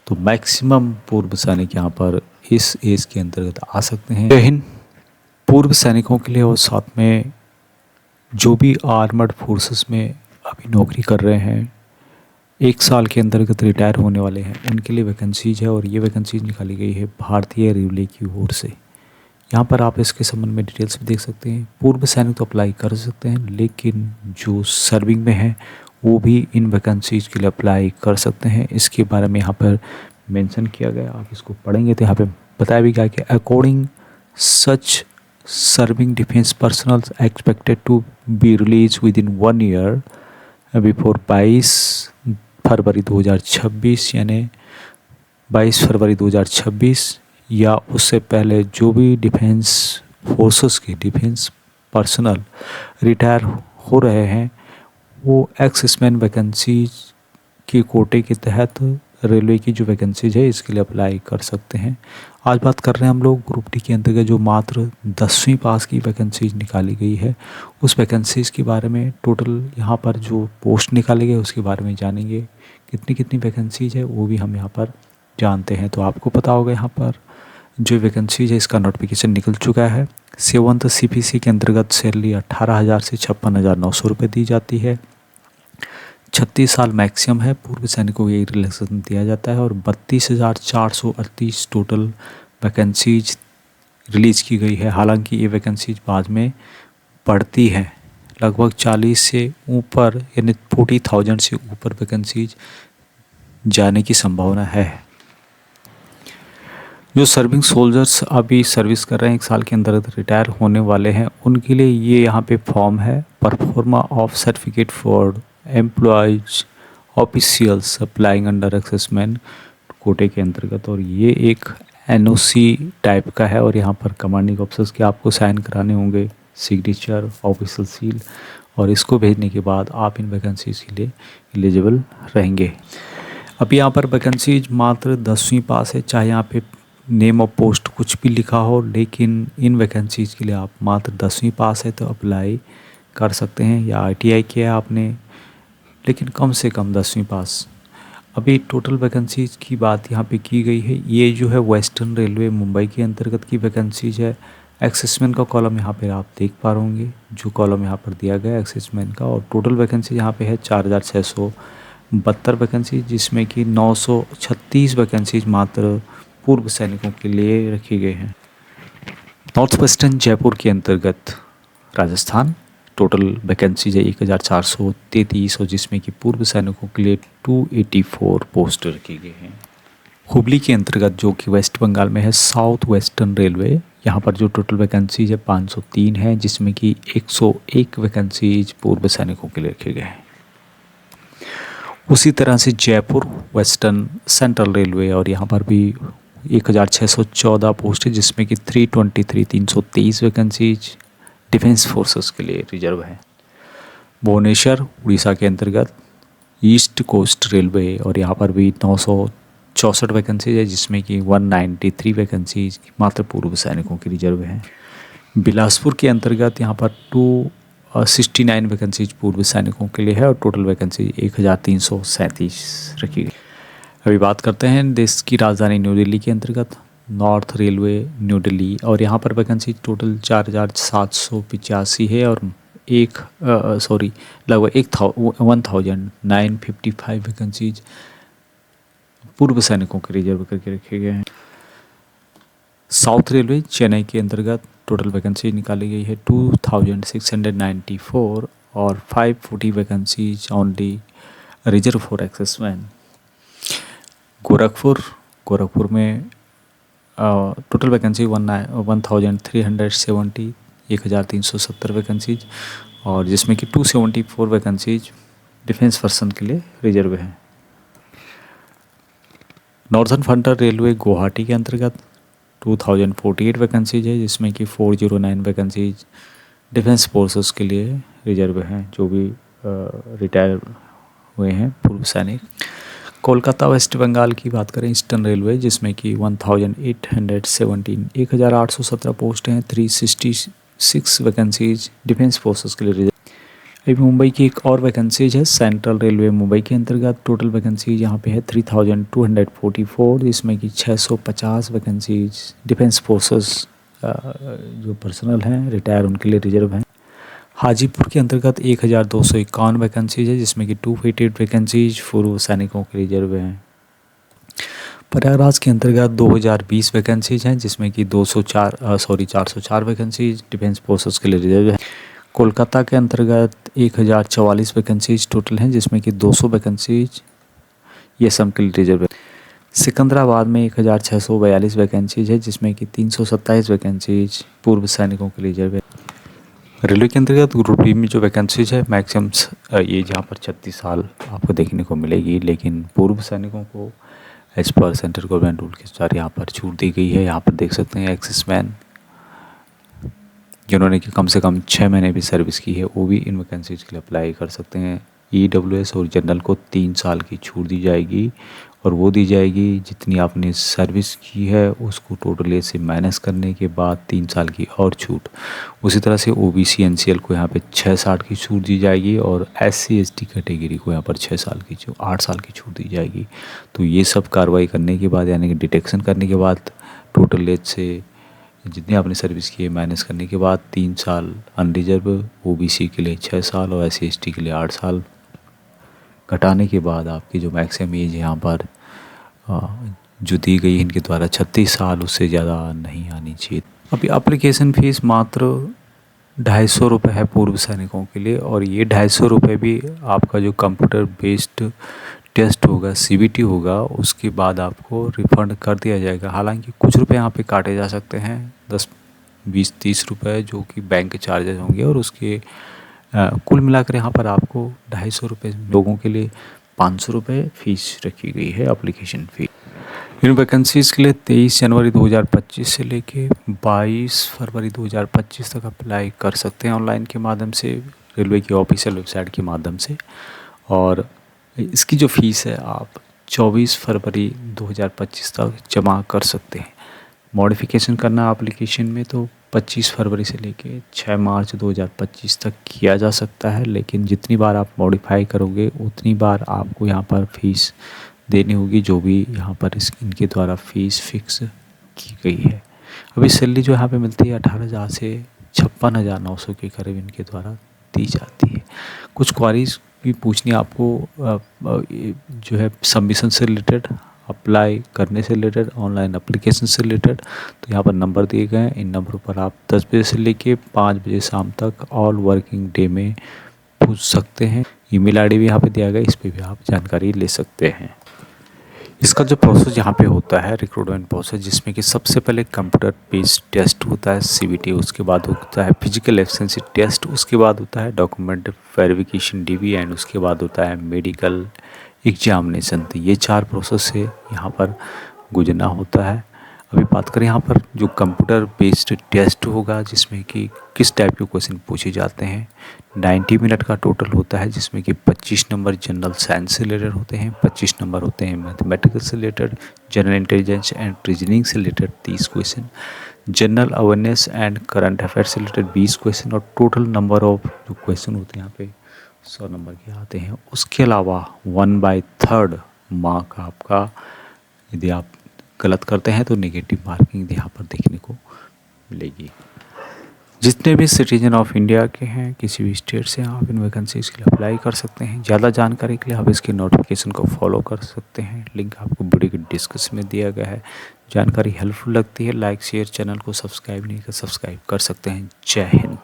तो मैक्सिमम पूर्व सैनिक यहाँ पर इस एज के अंतर्गत आ सकते हैं। लेकिन पूर्व सैनिकों के लिए और साथ में जो भी आर्मर्ड फोर्सेस में अभी नौकरी कर रहे हैं, 1 साल के अंतर्गत रिटायर होने वाले हैं, उनके लिए वैकेंसीज है और ये वैकेंसीज निकाली गई है भारतीय रेलवे की ओर से। यहाँ पर आप इसके संबंध में डिटेल्स भी देख सकते हैं। पूर्व सैनिक तो अप्लाई कर सकते हैं, लेकिन जो सर्विंग में है वो भी इन वैकेंसीज के लिए अप्लाई कर सकते हैं। इसके बारे में यहाँ पर मेंशन किया गया, आप इसको पढ़ेंगे तो यहाँ पे बताया भी गया कि according such serving defense personnel expected to be released within 1 year before 22 फरवरी 2026, यानी 22 फरवरी 2026 या उससे पहले जो भी डिफेंस फोर्सेस के डिफेंस पर्सनल रिटायर हो रहे हैं वो एक्स-मैन वैकेंसीज के कोटे के तहत रेलवे की जो वैकेंसीज है इसके लिए अप्लाई कर सकते हैं। आज बात कर रहे हैं हम लोग ग्रुप डी के अंतर्गत जो मात्र 10वीं पास की वैकेंसीज निकाली गई है, उस वैकेंसीज के बारे में टोटल यहाँ पर जो पोस्ट निकाले गए उसके बारे में जानेंगे। कितनी कितनी वैकेंसीज है वो भी हम यहाँ पर जानते हैं। तो आपको पता होगा यहाँ पर जो वैकेंसीज है इसका नोटिफिकेशन निकल चुका है। 7th CPC के अंतर्गत सैलरी 18,000 से 56,900 रुपये दी जाती है। 36 साल मैक्सिमम है, पूर्व सैनिकों को एक रिलैक्सेशन दिया जाता है और 32,438 टोटल वैकेंसीज रिलीज़ की गई है। हालांकि ये वैकेंसीज बाद में बढ़ती है, लगभग 40 से ऊपर यानी 40,000 से ऊपर वैकेंसीज जाने की संभावना है। जो सर्विंग सोल्जर्स अभी सर्विस कर रहे हैं, 1 साल के अंदर रिटायर होने वाले हैं, उनके लिए ये यहाँ पे फॉर्म है proforma of certificate for employees officials applying under exserviceman कोटे के अंतर्गत। और ये एक NOC टाइप का है और यहाँ पर कमांडिंग ऑफिसर्स के आपको साइन कराने होंगे, सिग्नेचर, ऑफिशियल सील, और इसको भेजने के बाद आप इन वैकेंसीज के लिए एलिजिबल रहेंगे। अभी यहाँ पर वैकेंसीज मात्र 10वीं पास है, चाहे यहाँ पे नेम ऑफ पोस्ट कुछ भी लिखा हो, लेकिन इन वैकेंसीज के लिए आप मात्र 10वीं पास है तो अप्लाई कर सकते हैं, या ITI किया है आपने, लेकिन कम से कम 10वीं पास। अभी टोटल वैकेंसीज की बात यहाँ पे की गई है। ये जो है वेस्टर्न रेलवे मुंबई के अंतर्गत की वैकेंसीज है। एक्सेसमैन का कॉलम यहाँ पे आप देख पा रहे होंगे, जो कॉलम यहाँ पर दिया गया है एक्सेसमैन का, और टोटल वैकेंसी यहाँ पे है 4,672 वैकेंसी, जिसमें कि 936 वैकेंसीज मात्र पूर्व सैनिकों के लिए रखी गई हैं। नॉर्थ वेस्टर्न जयपुर के अंतर्गत राजस्थान टोटल वैकेंसीज है 1,433 और जिसमें कि पूर्व सैनिकों के लिए 284 पोस्ट रखी गई हैं। हुबली के अंतर्गत जो कि वेस्ट बंगाल में है साउथ वेस्टर्न रेलवे, यहाँ पर जो टोटल वैकेंसीज है 503 है, जिसमें कि 101 वैकेंसीज पूर्व सैनिकों के लिए रखे गए हैं। उसी तरह से जयपुर वेस्टर्न सेंट्रल रेलवे, और यहाँ पर भी 1,614 पोस्ट है, जिसमें कि 323 वैकेंसीज डिफेंस फोर्सेस के लिए रिजर्व है। भुवनेश्वर उड़ीसा के अंतर्गत ईस्ट कोस्ट रेलवे, और यहाँ पर भी 964 वैकेंसीज है, जिसमें कि 193 वैकेंसीज मात्र पूर्व सैनिकों की रिजर्व है। बिलासपुर के अंतर्गत यहाँ पर 269 वैकेंसीज पूर्व सैनिकों के लिए है और टोटल वैकेंसी 1,337 रखी गई। अभी बात करते हैं देश की राजधानी न्यू दिल्ली के अंतर्गत नॉर्थ रेलवे न्यू दिल्ली, और यहाँ पर वैकेंसी टोटल 4,785 है और लगभग 1,955 वैकेंसीज पूर्व सैनिकों के रिजर्व करके रखे गए हैं। साउथ रेलवे चेन्नई के अंतर्गत टोटल वैकेंसी निकाली गई है 2,694 और 540 vacancies only reserve for exserviceman. Gorakhpur में टोटल वैकेंसी 1,370 1,370 वैकेंसीज, और जिसमें कि 274 वैकेंसीज डिफेंस पर्सन के लिए रिजर्व हैं। नॉर्दर्न फ्रंटियर रेलवे गुवाहाटी के अंतर्गत 2,048 वैकेंसीज है, जिसमें कि 409 वैकेंसीज डिफेंस फोर्सेस के लिए रिजर्व हैं, जो भी रिटायर हुए हैं पूर्व सैनिक। कोलकाता वेस्ट बंगाल की बात करें ईस्टर्न रेलवे, जिसमें कि 1,817 पोस्ट हैं, 366 वैकेंसीज डिफेंस फोर्सेस के लिए रिजर्व। अभी मुंबई की एक और वैकेंसीज है सेंट्रल रेलवे मुंबई के अंतर्गत। टोटल वैकेंसीज यहाँ पे है 3244, जिसमें कि 650 वैकेंसीज डिफेंस फोर्सेस जो पर्सनल हैं रिटायर उनके लिए रिजर्व हैं। हाजीपुर के अंतर्गत 1251 वैकेंसीज है, जिसमें कि 288 वैकेंसीज पूर्व सैनिकों के रिजर्व हैं। प्रयागराज के अंतर्गत 2020 वैकेंसीज हैं, जिसमें कि 404 वैकेंसीज डिफेंस फोर्सेस के लिए रिजर्व है। कोलकाता के अंतर्गत 1044 वैकेंसीज टोटल हैं, जिसमें कि 200 वैकेंसीज ये सब के लिए रिजर्व है। सिकंदराबाद में 1642 वैकेंसीज है, जिसमें कि 327 वैकेंसीज पूर्व सैनिकों के लिए रिजर्व है। रेलवे के अंतर्गत ग्रुप डी में जो वैकेंसीज है मैक्सिमम्स ये जहाँ पर 36 साल आपको देखने को मिलेगी, लेकिन पूर्व सैनिकों को as per central government rule के अनुसार यहाँ पर छूट दी गई है। यहाँ पर देख सकते हैं एक्सिस मैन जिन्होंने कि कम से कम 6 महीने भी सर्विस की है वो भी इन वैकेंसीज के लिए अप्लाई कर सकते हैं। EWS और जनरल को 3 साल की छूट दी जाएगी, और वो दी जाएगी जितनी आपने सर्विस की है उसको टोटली से माइनस करने के बाद 3 साल की और छूट। उसी तरह से OBC NCL को यहाँ पे 6 साल की छूट दी जाएगी, और SC ST कैटेगरी को यहाँ पर 8 साल की छूट दी जाएगी। तो ये सब कार्रवाई करने के बाद यानी कि डिटेक्शन करने के बाद टोटल एज से जितनी आपने सर्विस की है माइनस करने के बाद 3 साल अनरिजर्व, OBC के लिए 6 साल और SC ST के लिए 8 साल घटाने के बाद आपकी जो मैक्सिमम एज यहाँ पर जो दी गई है इनके द्वारा 36 साल, उससे ज़्यादा नहीं आनी चाहिए। अभी एप्लीकेशन फ़ीस मात्र 250 रुपये है पूर्व सैनिकों के लिए, और ये 250 रुपये भी आपका जो कंप्यूटर बेस्ड टेस्ट होगा CBT होगा उसके बाद आपको रिफ़ंड कर दिया जाएगा। हालांकि कुछ रुपए यहाँ पे काटे जा सकते हैं, 10 20 30 रुपये जो कि बैंक के चार्जेस होंगे, और उसके कुल मिलाकर यहाँ पर आपको 250 रुपये लोगों के लिए 500 रुपये फ़ीस रखी गई है एप्लीकेशन फ़ी। इन वैकेंसीज़ के लिए 23 जनवरी 2025 से लेके 22 फरवरी 2025 तक अप्लाई कर सकते हैं ऑनलाइन के माध्यम से, रेलवे की ऑफिशियल वेबसाइट के माध्यम से। और इसकी जो फ़ीस है आप 24 फरवरी 2025 तक जमा कर सकते हैं। मॉडिफिकेशन करना एप्लीकेशन में तो 25 फरवरी से लेके 6 मार्च 2025 तक किया जा सकता है, लेकिन जितनी बार आप मॉडिफाई करोगे उतनी बार आपको यहाँ पर फ़ीस देनी होगी, जो भी यहाँ पर इनके द्वारा फ़ीस फिक्स की गई है। अभी सैलरी जो यहाँ पे मिलती है 18,000 से 56,900 के करीब इनके द्वारा दी जाती है। कुछ क्वारीज भी पूछनी है आपको जो है सबमिशन से रिलेटेड, अप्लाई करने से रिलेटेड, ऑनलाइन एप्लीकेशन से रिलेटेड, तो यहाँ पर नंबर दिए गए हैं। इन नंबरों पर आप 10 बजे से लेके 5 बजे शाम तक ऑल वर्किंग डे में पूछ सकते हैं। ईमेल आईडी भी यहाँ पे दिया गया, इस पर भी आप जानकारी ले सकते हैं। इसका जो प्रोसेस यहाँ पे होता है रिक्रूटमेंट प्रोसेस, जिसमें कि सबसे पहले कंप्यूटर बेस्ड टेस्ट होता है CBT, उसके बाद होता है फिजिकल एफिशिएंसी टेस्ट, उसके बाद होता है डॉक्यूमेंट वेरिफिकेशन DV, एंड उसके बाद होता है मेडिकल एग्जामिनेशन। तो ये 4 प्रोसेस से यहाँ पर गुजरना होता है। अभी बात करें यहाँ पर जो कंप्यूटर बेस्ड टेस्ट होगा, जिसमें कि किस टाइप के क्वेश्चन पूछे जाते हैं। 90 मिनट का टोटल होता है, जिसमें कि 25 नंबर जनरल साइंस से रिलेटेड होते हैं, 25 नंबर होते हैं मैथमेटिकल से related, general intelligence and reasoning से related 30 question, general awareness and current affairs से रिलेटेड 20 क्वेश्चन, और टोटल नंबर ऑफ जो क्वेश्चन होते हैं यहाँ पे 100 नंबर के आते हैं। उसके अलावा 1/3 मार्क आपका यदि आप गलत करते हैं तो नेगेटिव मार्किंग यहाँ पर देखने को मिलेगी। जितने भी सिटीजन ऑफ इंडिया के हैं किसी भी स्टेट से, आप इन वैकेंसीज़ के लिए अप्लाई कर सकते हैं। ज़्यादा जानकारी के लिए आप इसके नोटिफिकेशन को फॉलो कर सकते हैं, लिंक आपको वीडियो के डिस्क्रिप्शन में दिया गया है। जानकारी हेल्पफुल लगती है लाइक शेयर, चैनल को सब्सक्राइब नहीं कर सब्सक्राइब कर सकते हैं। जय हिंद।